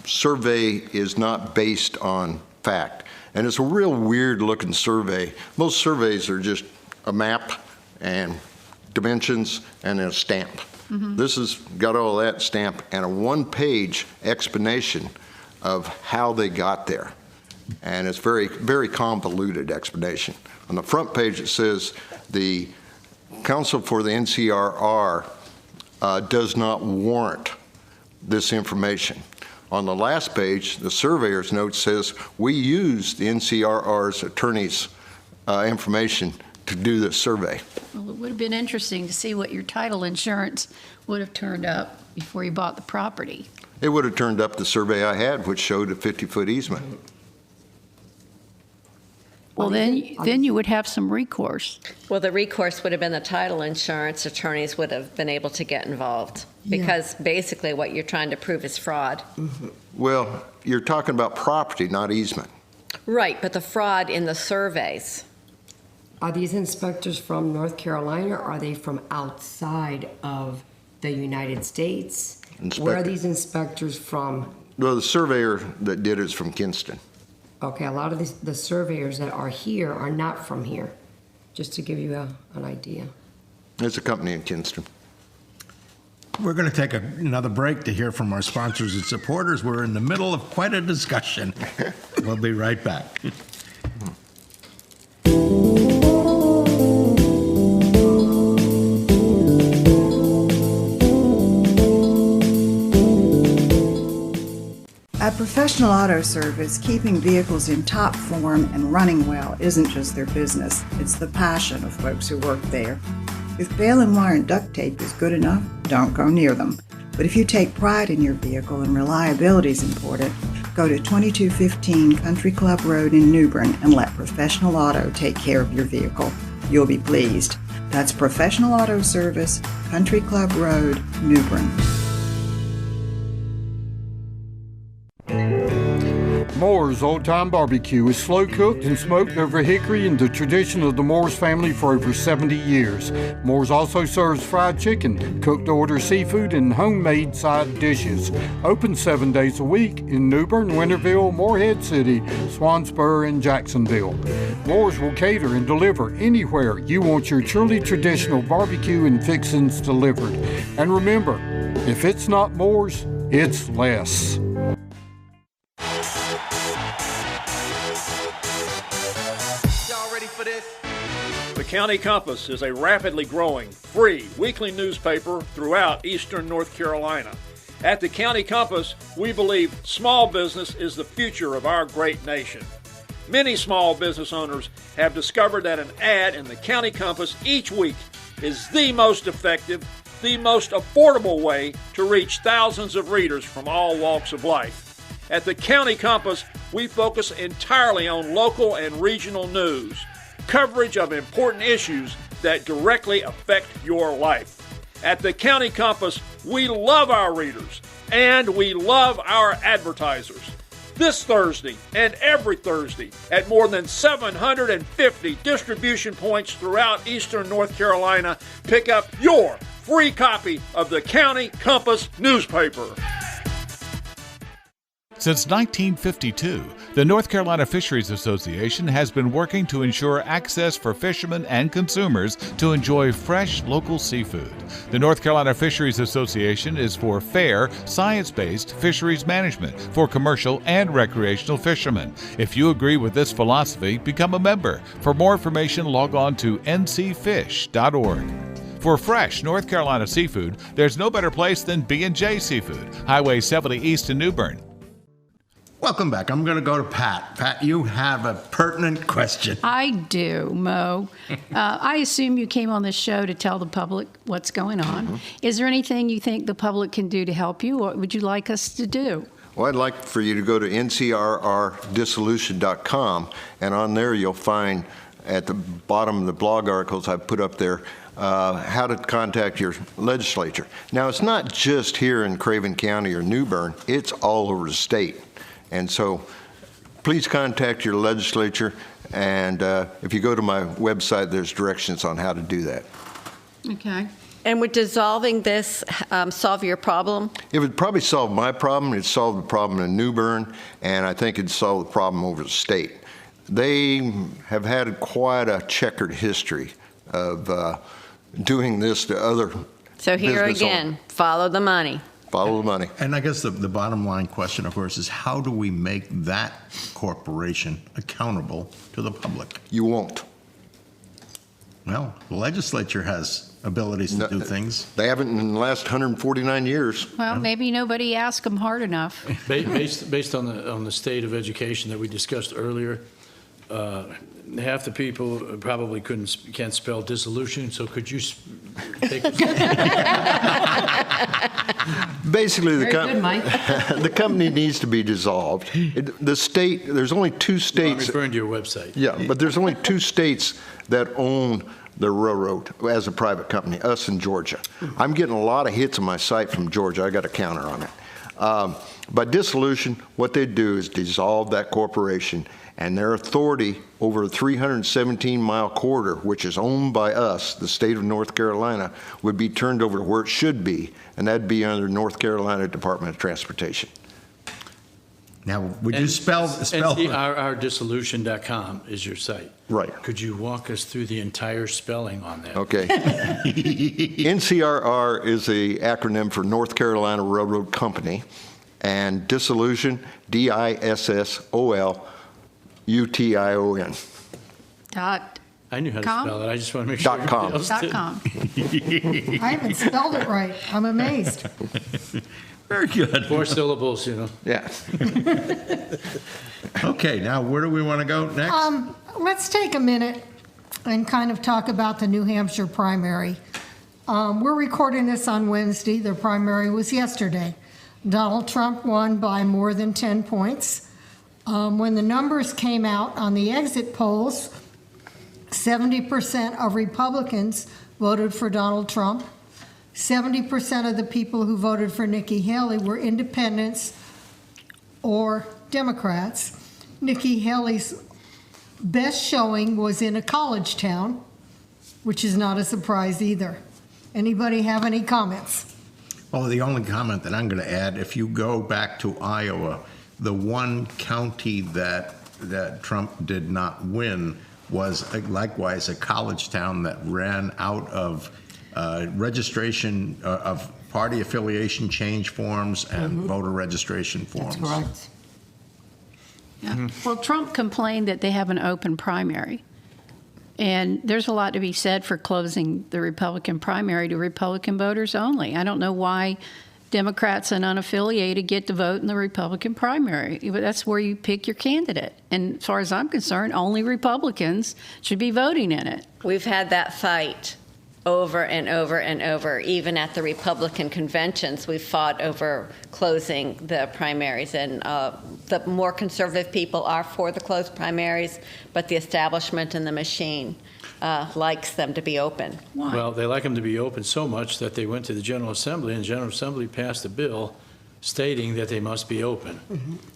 S13: survey is not based on fact. And it's a real weird looking survey. Most surveys are just a map and dimensions and a stamp. This has got all that stamp and a one-page explanation of how they got there. And it's very, very convoluted explanation. On the front page it says the counsel for the NCRR does not warrant this information. On the last page, the surveyor's note says we used the NCRR's attorney's information to do this survey.
S6: Well, it would have been interesting to see what your title insurance would have turned up before you bought the property.
S13: It would have turned up the survey I had, which showed a 50-foot easement.
S6: Well, then you would have some recourse.
S3: Well, the recourse would have been the title insurance. Attorneys would have been able to get involved because basically what you're trying to prove is fraud.
S13: Well, you're talking about property, not easement.
S3: Right, but the fraud in the surveys.
S9: Are these inspectors from North Carolina, or are they from outside of the United States? Where are these inspectors from?
S13: Well, the surveyor that did it is from Kinston.
S9: Okay, a lot of the surveyors that are here are not from here, just to give you an idea.
S13: It's a company in Kinston.
S1: We're going to take another break to hear from our sponsors and supporters. We're in the middle of quite a discussion. We'll be right back.
S8: At Professional Auto Service, keeping vehicles in top form and running well isn't just their business, it's the passion of folks who work there. If baling wire and duct tape is good enough, don't go near them. But if you take pride in your vehicle and reliability is important, go to 2215 Country Club Road in New Bern and let Professional Auto take care of your vehicle. You'll be pleased. That's Professional Auto Service, Country Club Road, New Bern.
S14: Moore's Old Time Barbecue is slow cooked and smoked over hickory in the tradition of the Moore's family for over 70 years. Moore's also serves fried chicken, cooked to order seafood, and homemade side dishes. Open 7 days a week in New Bern, Winterville, Morehead City, Swansboro, and Jacksonville. Moore's will cater and deliver anywhere you want your truly traditional barbecue and fixings delivered. And remember, if it's not Moore's, it's less.
S15: The County Compass is a rapidly growing, free weekly newspaper throughout eastern North Carolina. At the County Compass, we believe small business is the future of our great nation. Many small business owners have discovered that an ad in the County Compass each week is the most effective, the most affordable way to reach thousands of readers from all walks of life. At the County Compass, we focus entirely on local and regional news, coverage of important issues that directly affect your life. At the County Compass, we love our readers and we love our advertisers. This Thursday and every Thursday at more than 750 distribution points throughout eastern North Carolina, pick up your free copy of the County Compass newspaper.
S7: Since 1952, The North Carolina Fisheries Association has been working to ensure access for fishermen and consumers to enjoy fresh local seafood. The North Carolina Fisheries Association is for fair, science-based fisheries management for commercial and recreational fishermen. If you agree with this philosophy, become a member. For more information, log on to ncfish.org. For fresh North Carolina seafood, there's no better place than B&J Seafood, Highway 70 East in New Bern.
S1: Welcome back. I'm going to go to Pat. Pat, you have a pertinent question.
S6: I do, Mo. I assume you came on this show to tell the public what's going on.
S13: Mm-hmm.
S6: Is there anything you think the public can do to help you? What would you like us to do?
S13: Well, I'd like for you to go to ncrrdissolution.com, and on there you'll find at the bottom of the blog articles I've put up there how to contact your legislature. Now, it's not just here in Craven County or New Bern, it's all over the state. And so please contact your legislature, and if you go to my website, there's directions on how to do that.
S6: Okay.
S3: And would dissolving this solve your problem?
S13: It would probably solve my problem. It'd solve the problem in New Bern, and I think it'd solve the problem over the state. They have had quite a checkered history of doing this to other
S3: So here again, follow the money.
S13: Follow the money.
S1: And I guess the bottom line question, of course, is how do we make that corporation accountable to the public?
S13: You won't.
S1: Well, the legislature has abilities to do things.
S13: They haven't in the last 149 years.
S6: Well, maybe nobody asked them hard enough.
S5: Based on the state of education that we discussed earlier, half the people probably can't spell dissolution. So could you take
S13: Basically,
S5: the
S13: company needs to be dissolved. The state, there's only two states.
S5: I'm referring to your website.
S13: Yeah, but there's only two states that own the railroad as a private company, us and Georgia. I'm getting a lot of hits on my site from Georgia. I got a counter on it. By dissolution, what they do is dissolve that corporation, and their authority over a 317-mile corridor, which is owned by us, the state of North Carolina, would be turned over to where it should be, and that'd be under North Carolina Department of Transportation.
S1: Now, would you spell
S5: NCRRDissolution.com is your site.
S13: Right.
S5: Could you walk us through the entire spelling on that?
S13: Okay. NCRR is the acronym for North Carolina Railroad Company, and dissolution, DISSOLUTION.
S5: I knew how to
S6: .com?
S5: spell it. I just want to make sure.
S13: .com.
S6: .com.
S4: I haven't spelled it right. I'm amazed.
S1: Very good.
S5: 4 syllables, you know.
S13: Yeah.
S1: Okay, now where do we want to go next?
S4: Let's take a minute and kind of talk about the New Hampshire primary. We're recording this on Wednesday. The primary was yesterday. Donald Trump won by more than 10 points. When the numbers came out on the exit polls, 70% of Republicans voted for Donald Trump. 70% of the people who voted for Nikki Haley were independents or Democrats. Nikki Haley's best showing was in a college town, which is not a surprise either. Anybody have any comments?
S1: Well, the only comment that I'm going to add, if you go back to Iowa, the one county that Trump did not win was likewise a college town that ran out of registration of party affiliation change forms and voter registration forms.
S9: That's correct.
S6: Yeah. Well, Trump complained that they have an open primary. And there's a lot to be said for closing the Republican primary to Republican voters only. I don't know why Democrats and unaffiliated get to vote in the Republican primary. That's where you pick your candidate. And as far as I'm concerned, only Republicans should be voting in it.
S3: We've had that fight over and over and over. Even at the Republican conventions, we fought over closing the primaries. And the more conservative people are for the closed primaries, but the establishment and the machine likes them to be open.
S6: Why?
S5: Well, they like them to be open so much that they went to the General Assembly, and the General Assembly passed a bill stating that they must be open.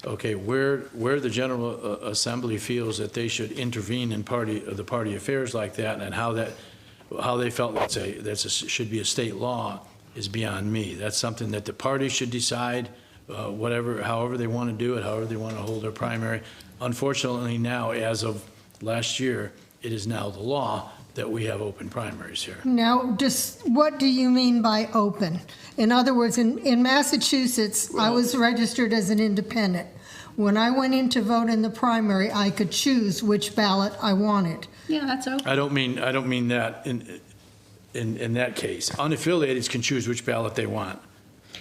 S5: Okay, where the General Assembly feels that they should intervene in the party affairs like that, and how they felt should be a state law is beyond me. That's something that the party should decide however they want to do it, however they want to hold their primary. Unfortunately, now, as of last year, it is now the law that we have open primaries here.
S4: Now, just what do you mean by open? In other words, in Massachusetts, I was registered as an independent. When I went in to vote in the primary, I could choose which ballot I wanted.
S6: Yeah, that's open.
S5: I don't mean that in that case. Unaffiliated can choose which ballot they want.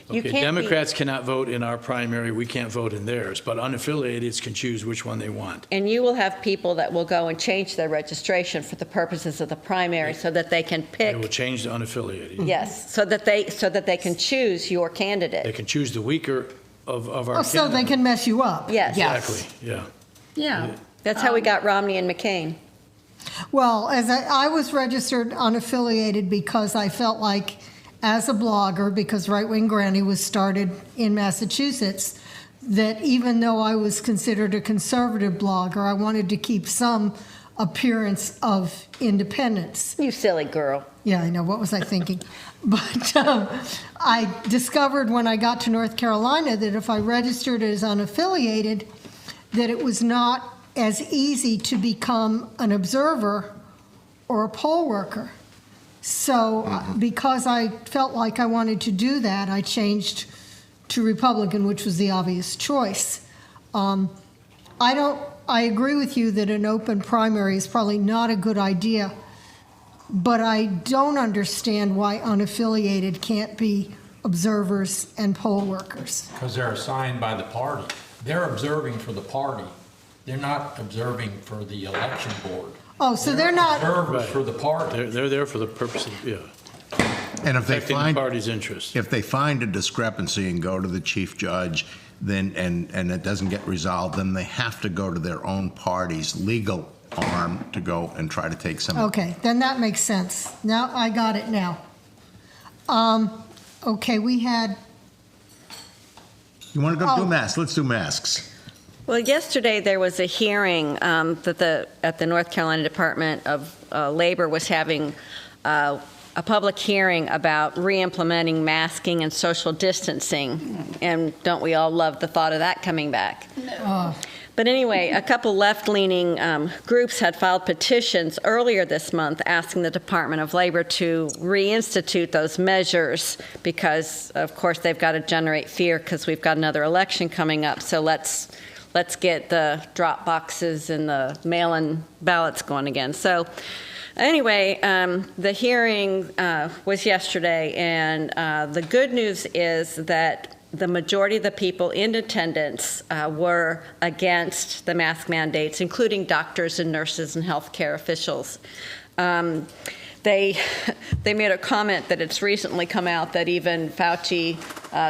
S3: You
S5: Okay,
S3: can't
S5: Democrats cannot vote in our primary, we can't vote in theirs, but unaffiliated can choose which one they want.
S3: And you will have people that will go and change their registration for the purposes of the primary so that they can
S5: They will
S3: pick,
S5: change to unaffiliated.
S3: yes, so that they can choose your
S5: They
S3: candidate.
S5: can choose the weaker of our
S4: Oh, so they
S5: candidates.
S4: can mess you up.
S3: Yes.
S5: Exactly, yeah.
S6: Yeah.
S3: That's how we got Romney and McCain.
S4: Well, as I was registered unaffiliated because I felt like, as a blogger, because Right Wing Granny was started in Massachusetts, that even though I was considered a conservative blogger, I wanted to keep some appearance of independence.
S3: You silly girl.
S4: Yeah, I know. What was I thinking? But I discovered when I got to North Carolina that if I registered as unaffiliated, that it was not as easy to become an observer or a poll worker. So because I felt like I wanted to do that, I changed to Republican, which was the obvious choice. I agree with you that an open primary is probably not a good idea, but I don't understand why unaffiliated can't be observers and poll workers.
S16: Because they're assigned by the party. They're observing for the party. They're not observing for the election board.
S4: Oh, so they're not.
S16: Observers for the party.
S5: They're there for the purpose of, yeah,
S1: And if they
S5: protecting
S1: find,
S5: the party's interest.
S1: if they find a discrepancy and go to the chief judge, then, and it doesn't get resolved, then they have to go to their own party's legal arm to go and try to take some.
S4: Okay, then that makes sense. Now, I got it now. Okay, we had,
S1: You want to go do
S4: Oh.
S1: masks? Let's do masks.
S3: Well, yesterday at was a hearing that the North Carolina Department of Labor was having a public hearing about re-implementing masking and social distancing. And don't we all love the thought of that coming back? But anyway, a couple left-leaning groups had filed petitions earlier this month asking the Department of Labor to reinstitute those measures because, of course, they've got to generate fear because we've got another election coming up. So let's get the drop boxes and the mail-in ballots going again. So anyway, the hearing was yesterday, and the good news is that the majority of the people in attendance were against the mask mandates, including doctors and nurses and healthcare officials. They made a comment that it's recently come out that even Fauci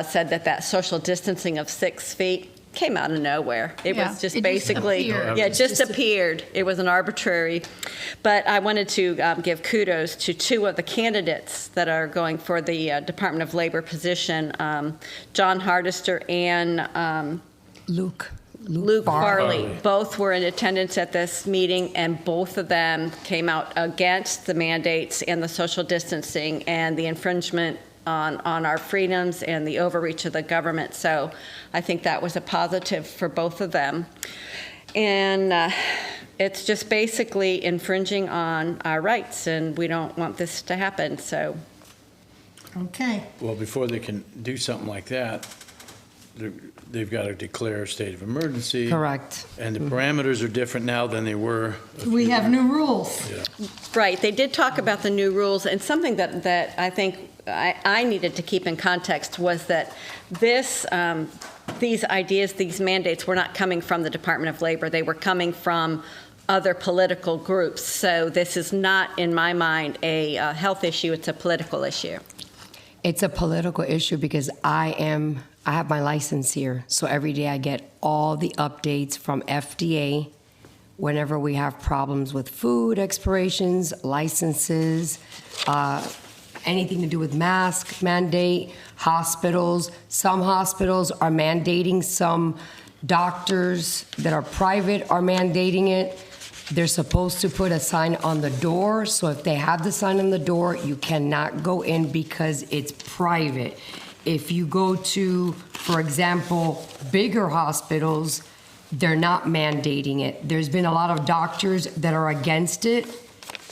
S3: said that social distancing of 6 feet came out of nowhere. It was just basically, it just appeared. It was an arbitrary. But I wanted to give kudos to two of the candidates that are going for the Department of Labor position, John Hardister and
S9: Luke
S3: Farley. Both were in attendance at this meeting, and both of them came out against the mandates and the social distancing and the infringement on our freedoms and the overreach of the government. So I think that was a positive for both of them. And it's just basically infringing on our rights, and we don't want this to happen. So.
S4: okay.
S5: Well, before they can do something like that, they've got to declare a state of emergency.
S9: Correct.
S5: And the parameters are different now than they were.
S4: We have new rules.
S5: Yeah.
S3: Right. They did talk about the new rules, and something that I think I needed to keep in context was that these ideas, these mandates were not coming from the Department of Labor. They were coming from other political groups. So this is not, in my mind, a health issue. It's a political issue.
S9: It's a political issue because I have my license here. So every day I get all the updates from FDA whenever we have problems with food expirations, licenses, anything to do with mask mandate, hospitals. Some hospitals are mandating, some doctors that are private are mandating it. They're supposed to put a sign on the door, so if they have the sign on the door, you cannot go in because it's private. If you go to, for example, bigger hospitals, they're not mandating it. There's been a lot of doctors that are against it,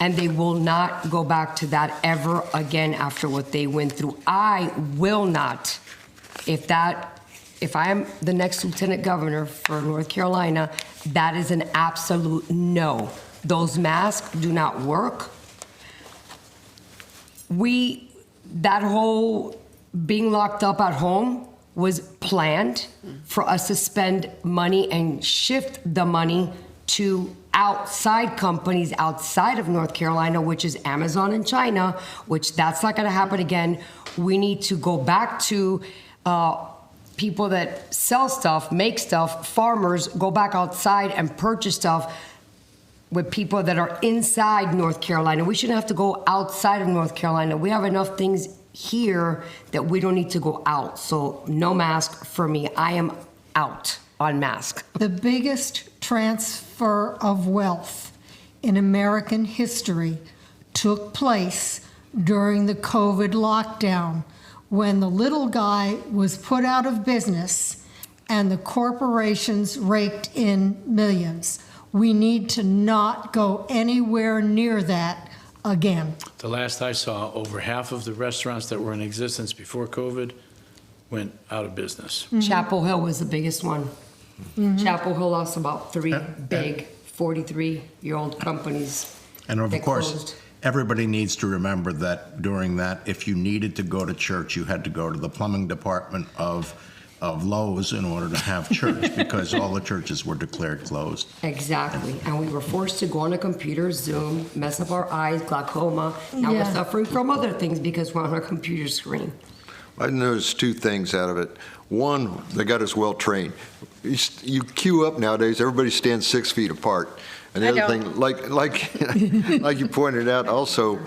S9: and they will not go back to that ever again after what they went through. I will not. If I am the next lieutenant governor for North Carolina, that is an absolute no. Those masks do not work. That whole being locked up at home was planned for us to spend money and shift the money to outside companies outside of North Carolina, which is Amazon and China, which that's not gonna happen again. We need to go back to people that sell stuff, make stuff, farmers, go back outside and purchase stuff with people that are inside North Carolina. We shouldn't have to go outside of North Carolina. We have enough things here that we don't need to go out. So no mask for me. I am out on mask.
S4: The biggest transfer of wealth in American history took place during the COVID lockdown, when the little guy was put out of business and the corporations raked in millions. We need to not go anywhere near that again.
S2: The last I saw, over half of the restaurants that were in existence before COVID went out of business.
S9: Chapel Hill was the biggest one. Chapel Hill lost about 3 big 43-year-old companies.
S1: And of
S9: that
S1: course,
S9: closed.
S1: everybody needs to remember that during that, if you needed to go to church, you had to go to the plumbing department of Lowe's in order to have church, because all the churches were declared closed.
S9: Exactly. And we were forced to go on a computer, Zoom, mess up our eyes, glaucoma. Now we're suffering from other things because we're on a computer screen.
S13: I noticed 2 things out of it. One, they got us well trained. You queue up nowadays, everybody stands 6 feet apart. And the other thing, like you pointed out also,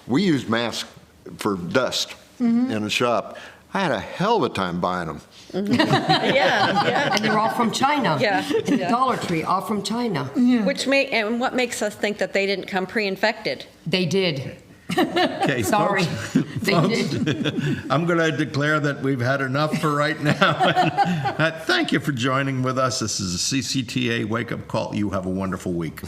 S13: we use masks for dust in the shop. I had a hell of a time buying them.
S3: Yeah.
S9: And they're all from China.
S3: Yeah.
S9: In the Dollar Tree, all from China.
S3: And what makes us think that they didn't come pre-infected?
S9: They did.
S1: Okay,
S9: Sorry. They
S1: did. I'm going to declare that we've had enough for right now. Thank you for joining with us. This is a CCTA Wake Up Call. You have a wonderful week.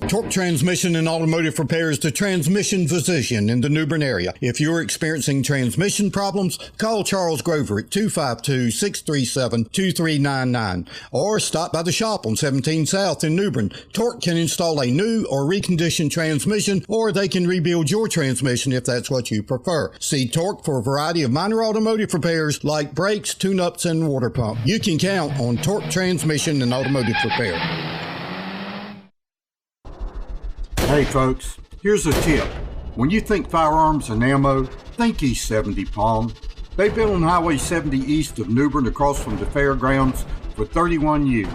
S10: Torque Transmission and Automotive Repair is the transmission physician in the New Bern area. If you're experiencing transmission problems, call Charles Grover at 252-637-2399 or stop by the shop on 17 South in New Bern. Torque can install a new or reconditioned transmission, or they can rebuild your transmission if that's what you prefer. See Torque for a variety of minor automotive repairs like brakes, tune-ups, and water pump. You can count on Torque Transmission and Automotive Repair.
S14: Hey folks, here's a tip. When you think firearms and ammo, think East 70 Palm. They've been on Highway 70 east of New Bern across from the fairgrounds for 31 years.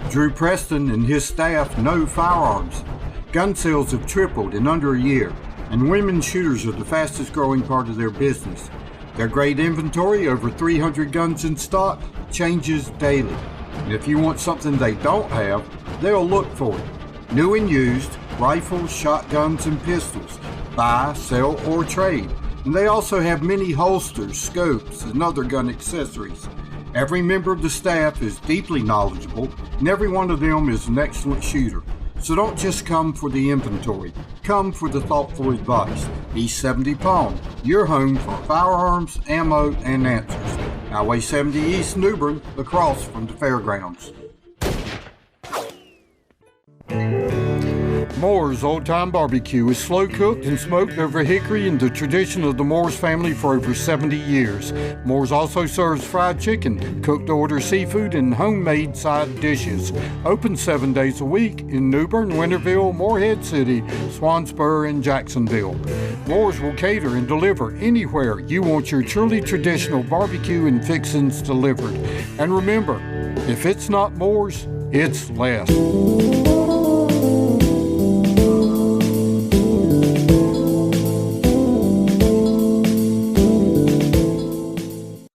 S14: Drew Preston and his staff know firearms. Gun sales have tripled in under a year, and women shooters are the fastest growing part of their business. Their great inventory, over 300 guns in stock, changes daily. And if you want something they don't have, they'll look for it. New and used, rifles, shotguns, and pistols. Buy, sell, or trade. And they also have many holsters, scopes, and other gun accessories. Every member of the staff is deeply knowledgeable, and every one of them is an excellent shooter. So don't just come for the inventory. Come for the thoughtful advice. East 70 Palm, your home for firearms, ammo, and answers. Highway 70 East New Bern, across from the fairgrounds. Moore's Old Time Barbecue is slow cooked and smoked over hickory in the tradition of the Moore's family for over 70 years. Moore's also serves fried chicken, cooked to order seafood, and homemade side dishes. Open 7 days a week in New Bern, Winterville, Morehead City, Swansboro, and Jacksonville. Moore's will cater and deliver anywhere you want your truly traditional barbecue and fixings delivered. And remember, if it's not Moore's, it's less.